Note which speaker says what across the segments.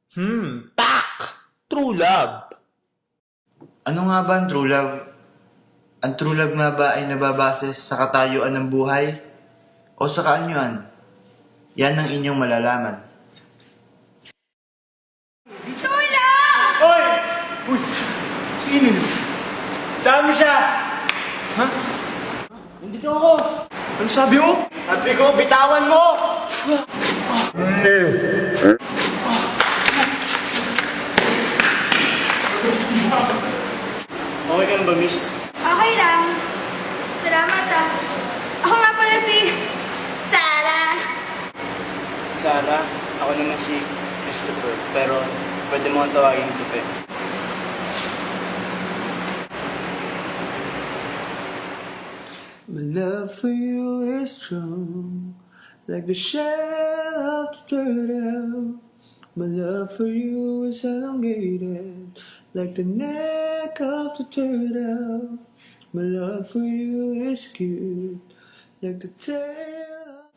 Speaker 1: Tak! True love.
Speaker 2: Ano nga ba ang true love? Ang true love nga ba ay nababase sa katayuan ng buhay? O sa kaanyuan? Yan ang inyong malalaman.
Speaker 3: Hoy! Uy! Sino yun? Saan mo siya? Ha? Nandito ako. Ano sabi mo? Sabi ko, bitawan mo! Okay ka na ba, miss?
Speaker 4: Okay lang. Salamat ah. Ako nga pala si Sarah.
Speaker 3: Sarah, ako naman si Christopher. Pero pwede mo ang tawagin Tupe.
Speaker 2: My love for you is strong, like the shell of the turtle. My love for you is elongated, like the neck of the turtle. My love for you is cute, like the tail.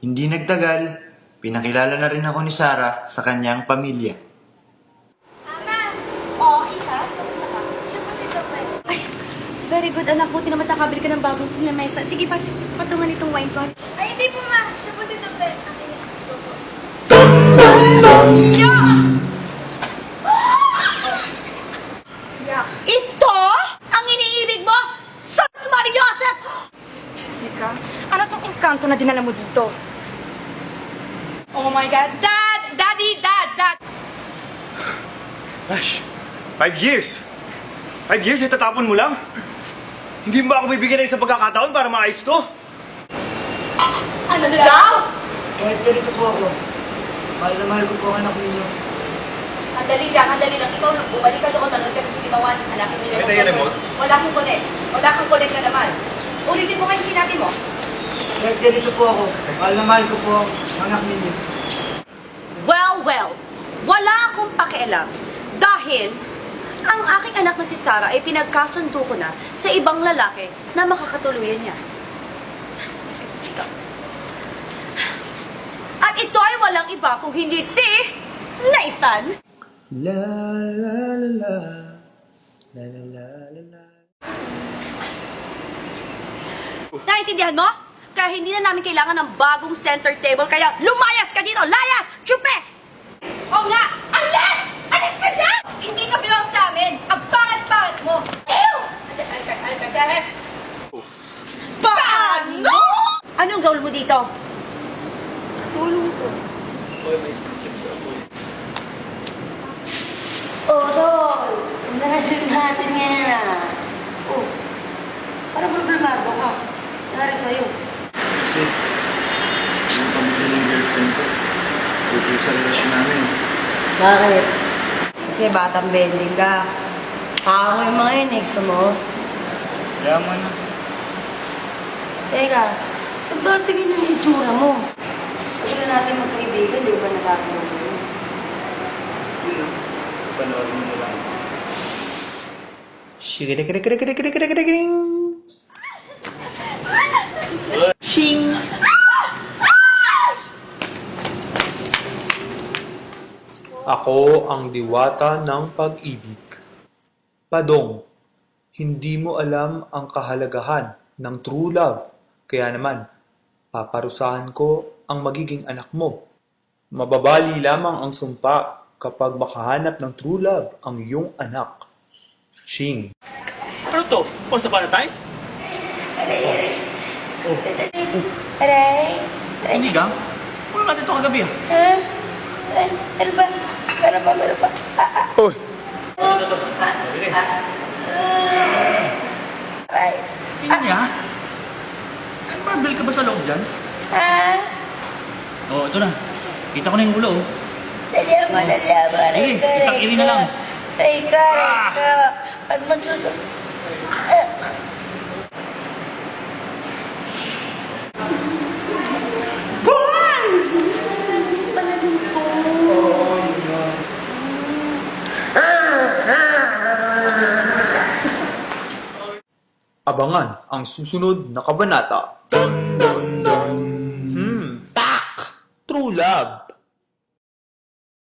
Speaker 2: Hindi nagtagal, pinakilala na rin ako ni Sarah sa kanyang pamilya.
Speaker 4: Mama! Oo, ikaw? Kamusta ka? Siya po si Joel. Ay, very good anak. Buti naman nakabili ka ng bagong lamesa. Sige, patungan itong wine pot. Ay, hindi po ma. Siya po si Joel. Akin na.
Speaker 5: Ito ang iniibig mo? Sus Mariosep!
Speaker 4: Justica, ano tong engkanto na dinala mo dito?
Speaker 5: Oh my God! Dad! Daddy! Dad!
Speaker 3: Ash, 5 years! 5 years, itatapon mo lang? Hindi mo ba ako bibigyan ng isang pagkakataon para maayos to?
Speaker 5: Ano daw?
Speaker 2: Kahit ganito po ako, mahal na mahal ko po ang anak ninyo.
Speaker 5: Andali lang. Ikaw, bumalik ka doon. Tanong ka na si Timawan. Hanapin nila.
Speaker 3: Ito yung remote?
Speaker 5: Wala kang connect. Wala kang connect na naman. Ulitin mo kayo sinabi mo.
Speaker 2: Kahit ganito po ako, mahal na mahal ko po ang anak ninyo.
Speaker 5: Well. Wala akong pakialam. Dahil, ang aking anak na si Sarah ay pinagkasundo ko na sa ibang lalaki na makakatuluyan niya. At ito ay walang iba kung hindi si Nathan.
Speaker 2: La la la la, la la la la la.
Speaker 5: Naintindihan mo? Kaya hindi na namin kailangan ng bagong center table, kaya lumayas ka dito! Layas! Chupe!
Speaker 4: Oo nga! Alis! Alis ka dyan! Hindi ka bilang sa amin! Ang pangat-pangat mo! Ew!
Speaker 5: Paano? Anong role mo dito?
Speaker 4: Tulong ko.
Speaker 5: Tol! Ang narasyon natin yan. Parang problemado ka. Nangyari sa'yo.
Speaker 2: Kasi, yung pamilya ng girlfriend ko, buti sa relasyon namin.
Speaker 6: Bakit? Kasi batang bending ka. Ako yung mga yun, next mo.
Speaker 2: Kaya mo na.
Speaker 6: Teka, ba't ba sige ng itsura mo? Kasi na natin magkaibigan, di ba nakakaroon sa'yo?
Speaker 2: Panoorin mo lang.
Speaker 1: Shing! Ako ang diwata ng pag-ibig. Padong, hindi mo alam ang kahalagahan ng true love. Kaya naman, paparusahan ko ang magiging anak mo. Mababali lamang ang sumpa kapag makahanap ng true love ang iyong anak. Shing.
Speaker 3: Ano to? Once upon a time?
Speaker 6: Aray!
Speaker 3: Sinigang? Wala natin ito kagabi ah.
Speaker 6: Ano ba? Meron pa.
Speaker 3: Uy!
Speaker 6: Aray!
Speaker 3: Tingnan niya? Marble ka ba sa loob dyan? Oo, ito na. Kita ko na yung ulo.
Speaker 6: Dali mo.
Speaker 3: Sige, isang iri na lang.
Speaker 6: Aray ka. Pag magsusunod.
Speaker 1: Abangan ang susunod na kabanata. Tak! True love.